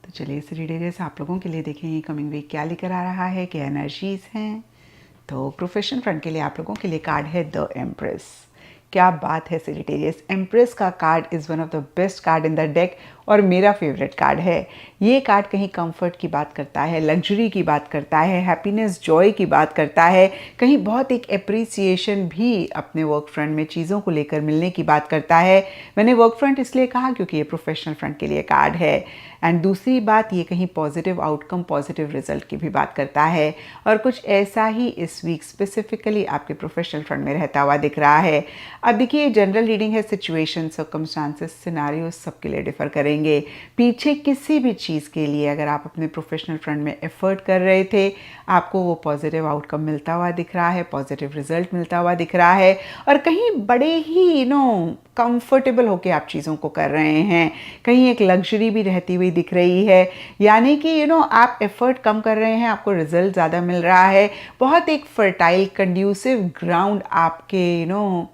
तो चलिए इस रीडिंग से आप लोगों के लिए देखें कमिंग वीक क्या लेकर आ रहा है, क्या एनर्जीज हैं। तो प्रोफेशनल फ्रंट के लिए आप लोगों के लिए कार्ड है द एम्प्रेस। क्या बात है सेजिटेरियस, एम्प्रेस का card is one of the best card in the deck और मेरा फेवरेट कार्ड है। ये कार्ड कहीं कंफर्ट की बात करता है, लग्जरी की बात करता है, हैप्पीनेस जॉय की बात करता है, कहीं बहुत एक एप्रिसिएशन भी अपने वर्क फ्रंट में चीज़ों को लेकर मिलने की बात करता है। मैंने वर्क फ्रंट इसलिए कहा क्योंकि ये प्रोफेशनल फ्रंट के लिए कार्ड है। एंड दूसरी बात, ये कहीं पॉजिटिव आउटकम, पॉजिटिव रिजल्ट की भी बात करता है और कुछ ऐसा ही इस वीक स्पेसिफिकली आपके प्रोफेशनल फ्रंट में रहता हुआ दिख रहा है। अब देखिए, जनरल रीडिंग है, सिचुएशन, सर्कमस्टांसेस, सिनारियो सबके लिए डिफर करेंगे। पीछे किसी भी चीज़ के लिए अगर आप अपने प्रोफेशनल फ्रंट में एफर्ट कर रहे थे, आपको वो पॉजिटिव आउटकम मिलता हुआ दिख रहा है, पॉजिटिव रिजल्ट मिलता हुआ दिख रहा है और कहीं बड़े ही कंफर्टेबल होके आप चीज़ों को कर रहे हैं। कहीं एक लग्जरी भी रहती हुई दिख रही है, यानी कि आप एफर्ट कम कर रहे हैं, आपको रिजल्ट ज़्यादा मिल रहा है। बहुत एक फर्टाइल कंड्यूसिव ग्राउंड आपके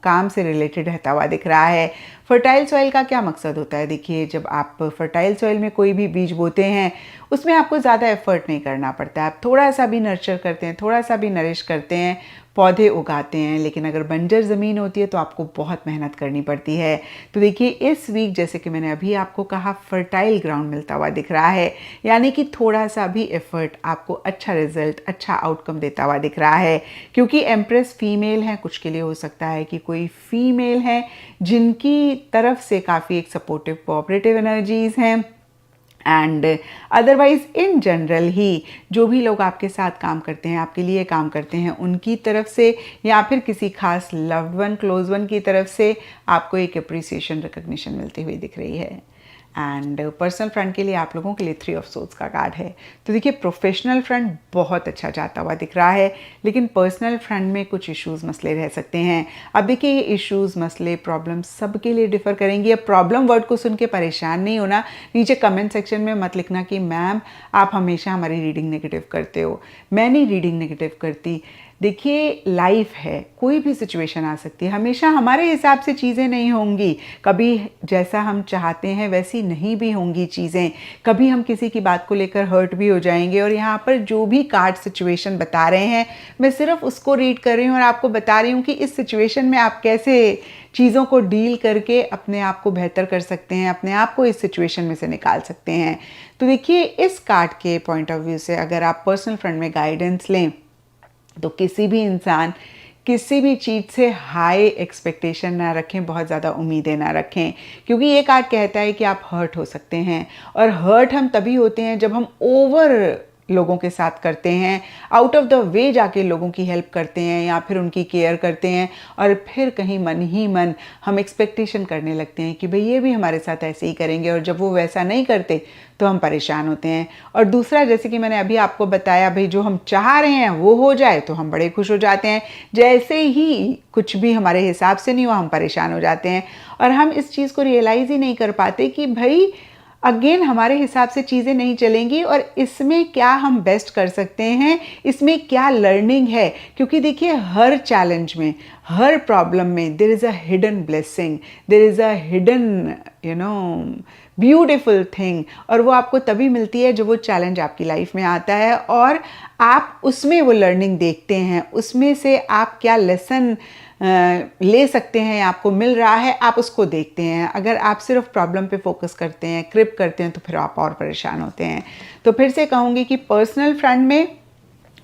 काम से रिलेटेड रहता हुआ दिख रहा है। फर्टाइल सॉइल का क्या मकसद होता है? देखिए, जब आप फर्टाइल सॉइल में कोई भी बीज बोते हैं उसमें आपको ज़्यादा एफर्ट नहीं करना पड़ता है। आप थोड़ा सा भी नर्चर करते हैं, थोड़ा सा भी नरिश करते हैं, पौधे उगाते हैं। लेकिन अगर बंजर ज़मीन होती है तो आपको बहुत मेहनत करनी पड़ती है। तो देखिए, इस वीक जैसे कि मैंने अभी आपको कहा, फर्टाइल ग्राउंड मिलता हुआ दिख रहा है, यानी कि थोड़ा सा भी एफर्ट आपको अच्छा रिजल्ट, अच्छा आउटकम देता हुआ दिख रहा है। क्योंकि एम्प्रेस फीमेल है, कुछ के लिए हो सकता है कि कोई फीमेल है जिनकी तरफ से काफ़ी एक सपोर्टिव कोऑपरेटिव एनर्जीज हैं। एंड अदरवाइज इन जनरल ही जो भी लोग आपके साथ काम करते हैं, आपके लिए काम करते हैं, उनकी तरफ से या फिर किसी खास लव्ड वन, क्लोज वन की तरफ से आपको एक अप्रिसिएशन, रिकग्निशन मिलती हुई दिख रही है। एंड पर्सनल फ्रंट के लिए आप लोगों के लिए 3 ऑफ सोर्ड्स का कार्ड है। तो देखिए, प्रोफेशनल फ्रंट बहुत अच्छा जाता हुआ दिख रहा है, लेकिन पर्सनल फ्रंट में कुछ इश्यूज, मसले रह सकते हैं। अब देखिए, ये इश्यूज, मसले, प्रॉब्लम सबके लिए डिफर करेंगी। अब प्रॉब्लम वर्ड को सुन के परेशान नहीं होना। नीचे कमेंट सेक्शन में मत लिखना कि मैम आप हमेशा हमारी रीडिंग नेगेटिव करते हो। मैं नहीं रीडिंग नेगेटिव करती। देखिए, लाइफ है, कोई भी सिचुएशन आ सकती है, हमेशा हमारे हिसाब से चीज़ें नहीं होंगी। कभी जैसा हम चाहते हैं वैसी नहीं भी होंगी चीज़ें। कभी हम किसी की बात को लेकर हर्ट भी हो जाएंगे। और यहाँ पर जो भी कार्ड सिचुएशन बता रहे हैं, मैं सिर्फ उसको रीड कर रही हूँ और आपको बता रही हूँ कि इस सिचुएशन में आप कैसे चीज़ों को डील करके अपने आप को बेहतर कर सकते हैं, अपने आप को इस सिचुएशन में से निकाल सकते हैं। तो देखिए, इस कार्ड के पॉइंट ऑफ व्यू से अगर आप पर्सनल फ्रंट में गाइडेंस लें तो किसी भी इंसान किसी भी चीज़ से हाई एक्सपेक्टेशन ना रखें, बहुत ज़्यादा उम्मीदें ना रखें। क्योंकि ये कार्ड कहता है कि आप हर्ट हो सकते हैं, और हर्ट हम तभी होते हैं जब हम ओवर लोगों के साथ करते हैं, आउट ऑफ द वे जाके लोगों की हेल्प करते हैं या फिर उनकी केयर करते हैं, और फिर कहीं मन ही मन हम एक्सपेक्टेशन करने लगते हैं कि भाई ये भी हमारे साथ ऐसे ही करेंगे, और जब वो वैसा नहीं करते तो हम परेशान होते हैं। और दूसरा, जैसे कि मैंने अभी आपको बताया, भाई जो हम चाह रहे हैं वो हो जाए तो हम बड़े खुश हो जाते हैं, जैसे ही कुछ भी हमारे हिसाब से नहीं हुआ हम परेशान हो जाते हैं। और हम इस चीज़ को रियलाइज़ ही नहीं कर पाते कि भाई अगेन हमारे हिसाब से चीज़ें नहीं चलेंगी, और इसमें क्या हम बेस्ट कर सकते हैं, इसमें क्या लर्निंग है। क्योंकि देखिए, हर चैलेंज में, हर प्रॉब्लम में there is a hidden blessing, there is a hidden beautiful thing. और वो आपको तभी मिलती है जब वो चैलेंज आपकी लाइफ में आता है और आप उसमें वो लर्निंग देखते हैं, उसमें से आप क्या लेसन ले सकते हैं, आपको मिल रहा है, आप उसको देखते हैं। अगर आप सिर्फ प्रॉब्लम पे फोकस करते हैं, क्रिप करते हैं, तो फिर आप और परेशान होते हैं। तो फिर से कहूँगी कि पर्सनल फ्रंट में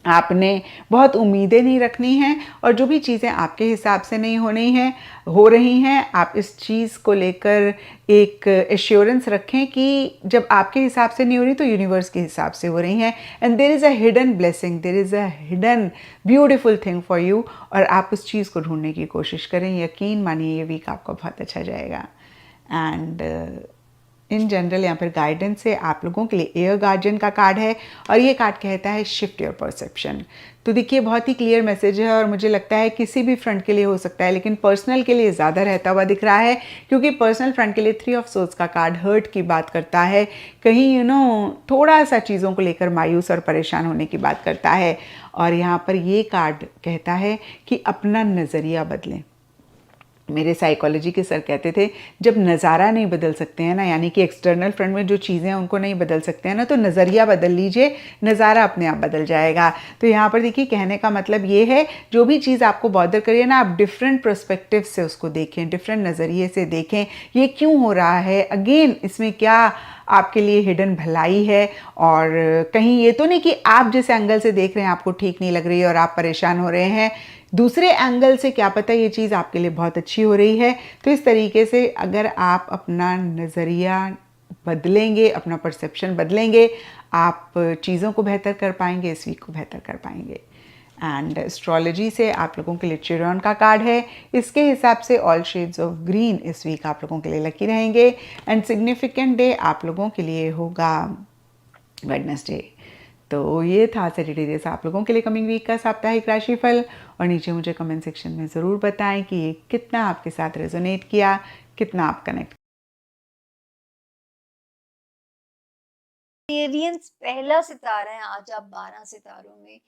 आपने बहुत उम्मीदें नहीं रखनी हैं, और जो भी चीज़ें आपके हिसाब से नहीं हो रही हैं, आप इस चीज़ को लेकर एक एश्योरेंस रखें कि जब आपके हिसाब से नहीं हो रही तो यूनिवर्स के हिसाब से हो रही हैं। And there is a hidden blessing, there is a hidden beautiful thing for you, और आप उस चीज़ को ढूंढने की कोशिश करें। यकीन मानिए, ये वीक आपका बहुत अच्छा जाएगा। एंड इन जनरल या फिर गाइडेंस से आप लोगों के लिए एयर गार्जियन का कार्ड है और ये कार्ड कहता है शिफ्ट योर परसेप्शन। तो देखिए बहुत ही क्लियर मैसेज है और मुझे लगता है किसी भी फ्रंट के लिए हो सकता है, लेकिन पर्सनल के लिए ज़्यादा रहता हुआ दिख रहा है, क्योंकि पर्सनल फ्रंट के लिए 3 ऑफ सोर्स का कार्ड हर्ट की बात करता है, कहीं थोड़ा सा चीज़ों को लेकर मायूस और परेशान होने की बात करता है। और यहाँ पर ये कार्ड कहता है कि अपना नज़रिया बदलें। मेरे साइकोलॉजी के सर कहते थे जब नज़ारा नहीं बदल सकते हैं ना, यानी कि एक्सटर्नल फ्रंट में जो चीज़ें हैं उनको नहीं बदल सकते हैं ना, तो नज़रिया बदल लीजिए, नज़ारा अपने आप बदल जाएगा। तो यहाँ पर देखिए कहने का मतलब ये है, जो भी चीज़ आपको बॉदर करिए ना, आप डिफरेंट पर्सपेक्टिव से उसको देखें, डिफरेंट नज़रिए से देखें, ये क्यों हो रहा है, अगेन इसमें क्या आपके लिए हिडन भलाई है। और कहीं ये तो नहीं कि आप जिस एंगल से देख रहे हैं आपको ठीक नहीं लग रही है और आप परेशान हो रहे हैं, दूसरे एंगल से क्या पता ये चीज़ आपके लिए बहुत अच्छी हो रही है। तो इस तरीके से अगर आप अपना नज़रिया बदलेंगे, अपना परसेप्शन बदलेंगे, आप चीज़ों को बेहतर कर पाएंगे, इस वीक को बेहतर कर पाएंगे। एंड एस्ट्रोलॉजी से आप लोगों के लिए चिरॉन का कार्ड है, इसके हिसाब से ऑल शेड्स ऑफ ग्रीन इस वीक आप लोगों के लिए लकी रहेंगे। एंड सिग्निफिकेंट डे आप लोगों के लिए होगा वेडनेसडे। तो ये था सैटरडे आप लोगों के लिए कमिंग वीक का साप्ताहिक राशिफल। और नीचे मुझे कमेंट सेक्शन में ज़रूर बताएं कि ये कितना आपके साथ रेजोनेट किया, कितना आप कनेक्ट। एक्सपीरियंस पहला सितारा है, आज आप 12 सितारों में।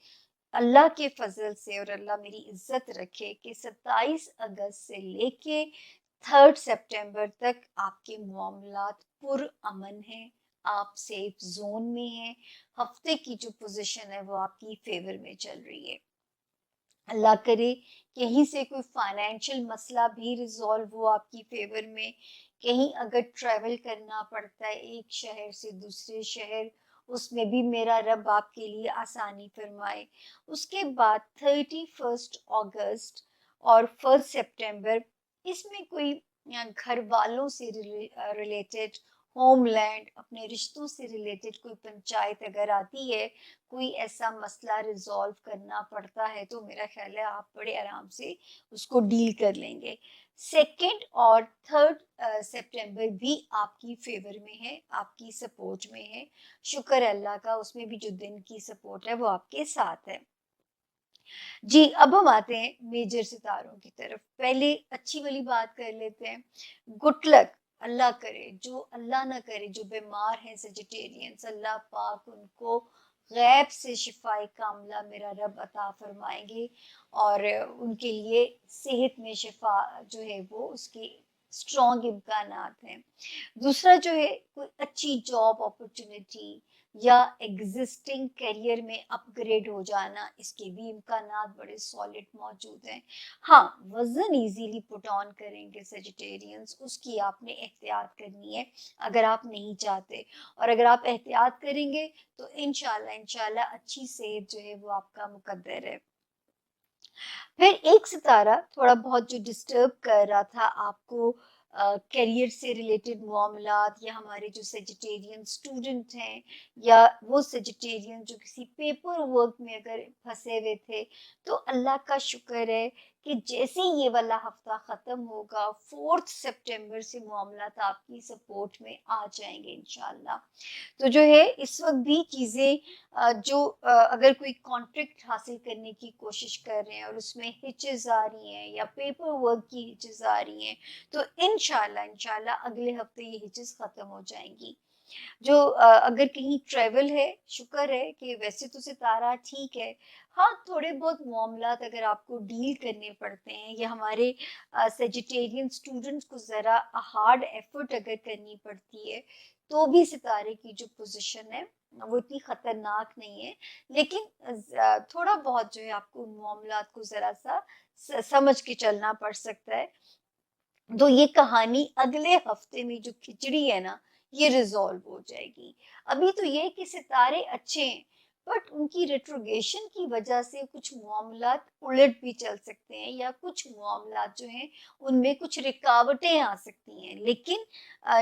अल्लाह के फजल से और अल्लाह मेरी इज्जत रखे कि 27 अगस्त से लेके 3 सितंबर तक आपके मामलात पुरअमन हैं, आप सेफ जोन में हैं। हफ्ते की जो पोजीशन है वो आपकी फेवर में चल रही है। अल्लाह करे कहीं से कोई फाइनेंशियल मसला भी रिजॉल्व हो आपकी फेवर में। कहीं अगर ट्रैवल करना पड़ता है एक शहर से दूसरे शहर, उसमें भी मेरा रब आपके लिए आसानी फरमाए। उसके बाद 31 अगस्त और 1 सितंबर, इसमें कोई घर वालों से रिलेटेड, होमलैंड, अपने रिश्तों से रिलेटेड कोई पंचायत अगर आती है, कोई ऐसा मसला रिजॉल्व करना पड़ता है, तो मेरा ख्याल है आप बड़े आराम से उसको डील कर लेंगे। 2 और 3 सितंबर भी आपकी फेवर में है, आपकी सपोर्ट में है। शुक्र अल्लाह का, उसमें भी जो दिन की सपोर्ट है वो आपके साथ है। जी, अब हम आते हैं मेजर सितारों की तरफ। पहले अच्छी वाली बात कर लेते हैं। गुड लक, अल्लाह करे, जो अल्लाह ना करे, जो बीमार हैं सेजिटेरियंस, अल्लाह पाक उनको गैब से शिफाई कामला मेरा रब अता फरमाएंगे और उनके लिए सेहत में शिफा जो है वो उसके स्ट्रॉन्ग इम्कानात हैं। दूसरा जो है, कोई अच्छी जॉब अपॉर्चुनिटी या एग्जिस्टिंग करियर में अपग्रेड हो जाना, इसके भी इम्कानात बड़े सॉलिड मौजूद हैं। हाँ, वजन इजीली पुट ऑन करेंगे सेजिटेरियंस, उसकी आपने एहतियात करनी है अगर आप नहीं चाहते। और अगर आप एहतियात करेंगे तो इंशाल्लाह इंशाल्लाह अच्छी सेहत जो है वो आपका मुकद्दर है। फिर एक सितारा थोड़ा बहुत जो डिस्टर्ब कर रहा था आपको, करियर से रिलेटेड मामलात, या हमारे जो सेजिटेरियन स्टूडेंट हैं, या वो सेजिटेरियन जो किसी पेपर वर्क में अगर फंसे हुए थे, तो अल्लाह का शुक्र है कि जैसे ही ये वाला हफ्ता ख़त्म होगा 4 सितंबर से मामलात आपकी सपोर्ट में आ जाएंगे इंशाल्लाह। तो जो है इस वक्त भी चीज़ें जो अगर कोई कॉन्ट्रैक्ट हासिल करने की कोशिश कर रहे हैं और उसमें हिचेस आ रही हैं या पेपर वर्क की हिचेस आ रही हैं, तो इंशाल्लाह इंशाल्लाह अगले हफ्ते ये हिचेस ख़त्म हो जाएंगी। जो अगर कहीं ट्रैवल है, शुक्र है कि वैसे तो सितारा ठीक है। हाँ, थोड़े बहुत मामलात अगर आपको डील करने पड़ते हैं, या हमारे सेजिटेरियन स्टूडेंट्स को ज़रा हार्ड एफर्ट अगर करनी पड़ती है, तो भी सितारे की जो पोजीशन है वो इतनी खतरनाक नहीं है। लेकिन थोड़ा बहुत जो है आपको उन मामलात को ज़रा सा समझ के चलना पड़ सकता है। तो ये कहानी अगले हफ्ते में जो खिचड़ी है ना, ये रिजॉल्व हो जाएगी। अभी तो ये है कि सितारे अच्छे हैं, बट उनकी रेट्रोगेशन की वजह से कुछ मामलात उलट भी चल सकते हैं, या कुछ मामलात जो हैं उनमें कुछ रुकावटें आ सकती हैं। लेकिन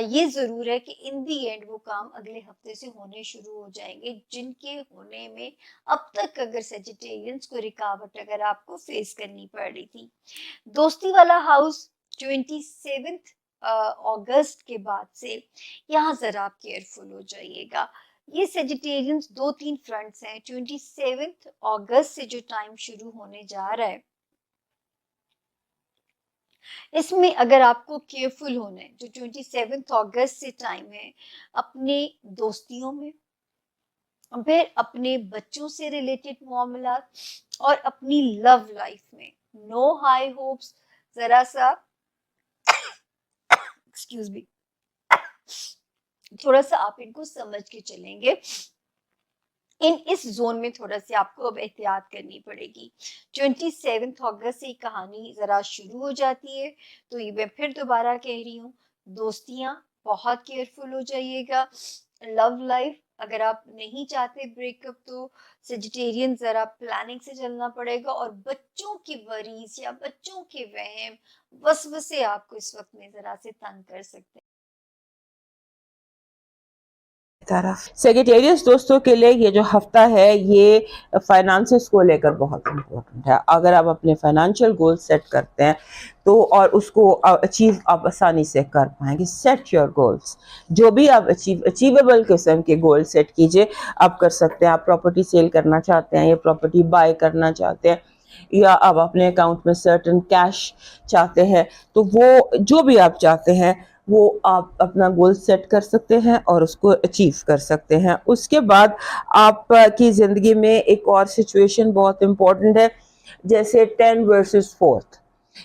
ये ज़रूर है कि इन दी एंड वो काम अगले हफ्ते से होने शुरू हो जाएंगे, जिनके होने में अब तक अगर सेजिटेरियंस को रुकावट अगर आपको फेस करनी पड़ रही थी। दोस्ती वाला हाउस 27 अगस्त के बाद से यहाँ ज़रा आप केयरफुल हो जाइएगा। ये सेजिटेरियंस 2-3 फ्रंट्स हैं। 27 अगस्त से जो टाइम शुरू होने जा रहा है, इसमें अगर आपको केयरफुल होना है, जो 27 अगस्त से टाइम है, अपने दोस्तियों में, फिर अपने बच्चों से रिलेटेड मामलात और अपनी लव लाइफ में नो हाई होप्स, जरा सा एक्सक्यूज मी, थोड़ा सा आप इनको समझ के चलेंगे। इस जोन में थोड़ा सी आपको अब एहतियात करनी पड़ेगी। 27 अगस्त से कहानी जरा शुरू हो जाती है, तो ये मैं फिर दोबारा कह रही हूँ, दोस्तियां बहुत केयरफुल हो जाइएगा। लव लाइफ अगर आप नहीं चाहते ब्रेकअप, तो सेजिटेरियन जरा प्लानिंग से चलना पड़ेगा। और बच्चों की वरीज या बच्चों के वहम वसवसे आपको इस वक्त में जरा से तंग कर सकते हैं। तरफ सेक्रेटेरियस दोस्तों के लिए ये जो हफ्ता है ये फाइनेंसेस को लेकर बहुत इम्पोर्टेंट है। अगर आप अपने फाइनेंशियल गोल सेट करते हैं तो और उसको अचीव आप आसानी से कर पाएंगे। सेट योर गोल्स, जो भी आप अचीवेबल किस्म के गोल सेट कीजिए। आप कर सकते हैं, आप प्रॉपर्टी सेल करना चाहते हैं या प्रॉपर्टी बाय करना चाहते हैं, या आप अपने अकाउंट में सर्टेन कैश चाहते हैं, तो वो जो भी आप चाहते हैं वो आप अपना गोल सेट कर सकते हैं और उसको अचीव कर सकते हैं। उसके बाद आपकी ज़िंदगी में एक और सिचुएशन बहुत इम्पोर्टेंट है, जैसे 10 वर्सेस 4th,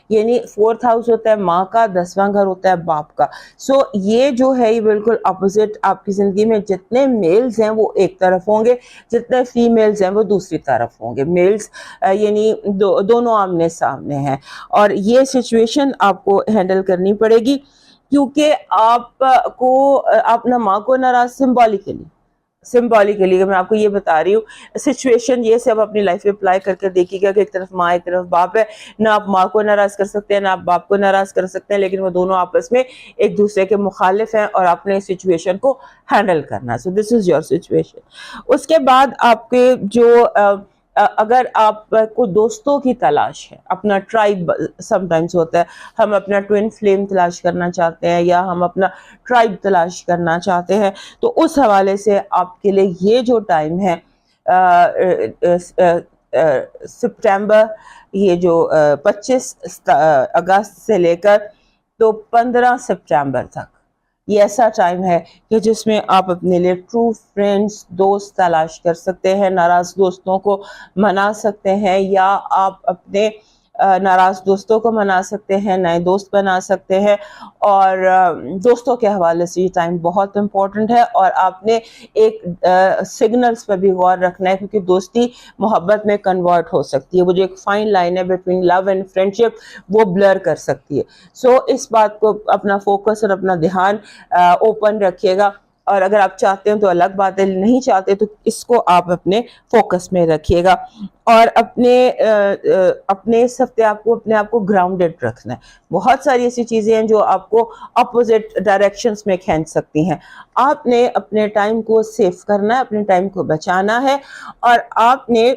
यानी 4th हाउस होता है माँ का, 10वां घर होता है बाप का। सो ये जो है ये बिल्कुल अपोजिट आपकी ज़िंदगी में जितने मेल्स हैं वो एक तरफ होंगे, जितने फीमेल्स हैं वो दूसरी तरफ होंगे। मेल्स यानी दोनों आमने सामने हैं, और ये सिचुएशन आपको हैंडल करनी पड़ेगी, क्योंकि आपको अपना माँ को नाराज सिंबॉलिकली मैं आपको ये बता रही हूँ सिचुएशन, ये सब अपनी लाइफ में अप्लाई करके देखिएगा कि एक तरफ माँ एक तरफ बाप है। ना आप माँ को नाराज कर सकते हैं ना आप बाप को नाराज कर सकते हैं, लेकिन वो दोनों आपस में एक दूसरे के मुखालिफ हैं और आपने इस सिचुएशन को हैंडल करना है। So this is your situation. उसके बाद आपके जो अगर आपको दोस्तों की तलाश है, अपना ट्राइब समटाइम्स होता है, हम अपना ट्विन फ्लेम तलाश करना चाहते हैं या हम अपना ट्राइब तलाश करना चाहते हैं, तो उस हवाले से आपके लिए ये जो टाइम है सितंबर, ये जो 25 अगस्त से लेकर तो 15 सितंबर तक, ये ऐसा टाइम है कि जिसमें आप अपने लिए ट्रू फ्रेंड्स, दोस्त तलाश कर सकते हैं, नाराज़ दोस्तों को मना सकते हैं, या आप अपने नाराज़ दोस्तों को मना सकते हैं, नए दोस्त बना सकते हैं। और दोस्तों के हवाले से ये टाइम बहुत इम्पोर्टेंट है, और आपने एक सिग्नल्स पर भी गौर रखना है, क्योंकि दोस्ती मोहब्बत में कन्वर्ट हो सकती है। वो जो एक फाइन लाइन है बिटवीन लव एंड फ्रेंडशिप, वो ब्लर कर सकती है। सो इस बात को अपना फोकस और अपना ध्यान ओपन रखिएगा, और अगर आप चाहते हैं तो अलग बात है, नहीं चाहते तो इसको आप अपने फोकस में रखिएगा। और अपने इस हफ्ते आपको अपने आप को ग्राउंडेड रखना है। बहुत सारी ऐसी चीज़ें हैं जो आपको अपोजिट डायरेक्शंस में खींच सकती हैं। आपने अपने टाइम को सेव करना है, अपने टाइम को बचाना है, और आपने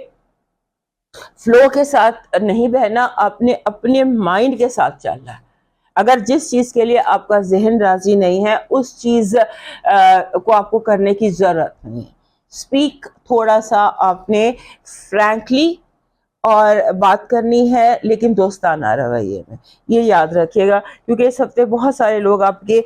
फ्लो के साथ नहीं बहना, आपने अपने माइंड के साथ चलना है। अगर जिस चीज़ के लिए आपका जहन राजी नहीं है, उस चीज़ को आपको करने की ज़रूरत नहीं है। स्पीक थोड़ा सा आपने फ्रैंकली और बात करनी है, लेकिन दोस्ताना रवैये में, ये याद रखिएगा, क्योंकि इस हफ्ते बहुत सारे लोग आपके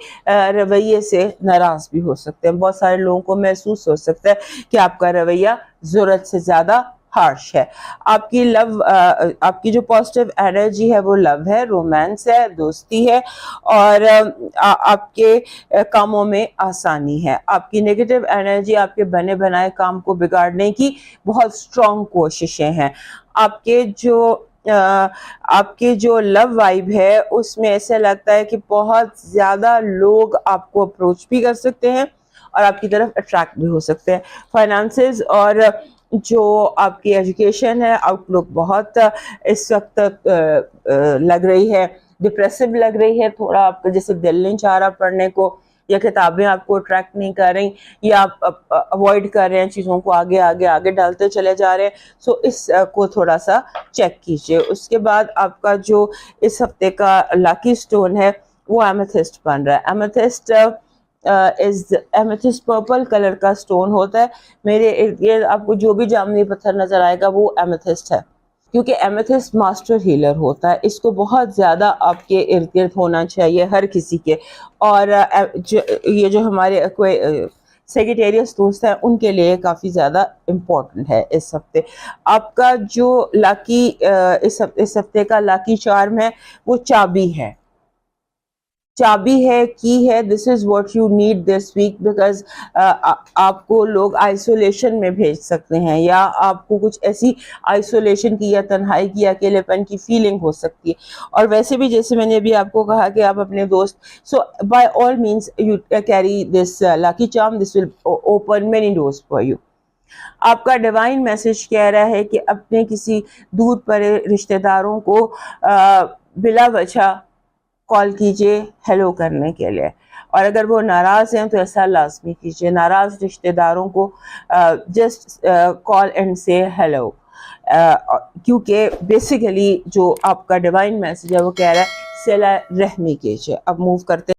रवैये से नाराज़ भी हो सकते हैं। बहुत सारे लोगों को महसूस हो सकता है कि आपका रवैया ज़रूरत से ज़्यादा हार्श है। आपकी जो पॉजिटिव एनर्जी है वो लव है, रोमांस है, दोस्ती है, और आपके कामों में आसानी है। आपकी नेगेटिव एनर्जी आपके बने बनाए काम को बिगाड़ने की बहुत स्ट्रॉन्ग कोशिशें हैं। आपके जो लव वाइब है उसमें ऐसा लगता है कि बहुत ज़्यादा लोग आपको अप्रोच भी कर सकते हैं और आपकी तरफ अट्रैक्ट भी हो सकते हैं। फाइनेंसेस और जो आपकी एजुकेशन है, आउटलुक बहुत इस वक्त लग रही है, डिप्रेसिव लग रही है थोड़ा। आपका जैसे दिल नहीं चाह रहा पढ़ने को, या किताबें आपको अट्रैक्ट नहीं कर रही, या आप अवॉइड कर रहे हैं, चीज़ों को आगे आगे आगे डालते चले जा रहे हैं। सो इस को थोड़ा सा चेक कीजिए। उसके बाद आपका जो इस हफ्ते का लकी स्टोन है वो एमेथिस्ट बन रहा है। एमेथिस्ट एमेथिस्ट पर्पल कलर का स्टोन होता है। मेरे इर्द गिर्द आपको जो भी जामनी पत्थर नजर आएगा वो एमेथिस्ट है, क्योंकि एमेथिस्ट मास्टर हीलर होता है। इसको बहुत ज़्यादा आपके इर्द गिर्द होना चाहिए हर किसी के। और ये जो हमारे कोई सेक्रेटेरियस दोस्त हैं उनके लिए काफ़ी ज़्यादा इम्पोर्टेंट है इस हफ्ते। आपका जो लाकी इस हफ्ते का लाकी चार्म है वो चाबी है। चाबी है, की है। This is what you need this week, because आपको लोग आइसोलेशन में भेज सकते हैं, या आपको कुछ ऐसी आइसोलेशन की या तन्हाई की, अकेलेपन की फीलिंग हो सकती है। और वैसे भी जैसे मैंने अभी आपको कहा कि आप अपने दोस्त, so by all means you carry this lucky charm, this will open many doors for you. आपका डिवाइन मैसेज कह रहा है कि अपने किसी दूर परे रिश्तेदारों को बिला वजह कॉल कीजिए हेलो करने के लिए, और अगर वो नाराज़ हैं तो ऐसा लाजमी कीजिए। नाराज़ रिश्तेदारों को जस्ट कॉल एंड से हेलो, क्योंकि बेसिकली जो आपका डिवाइन मैसेज है वो कह रहा है सिला रहमी कीजिए। अब मूव करते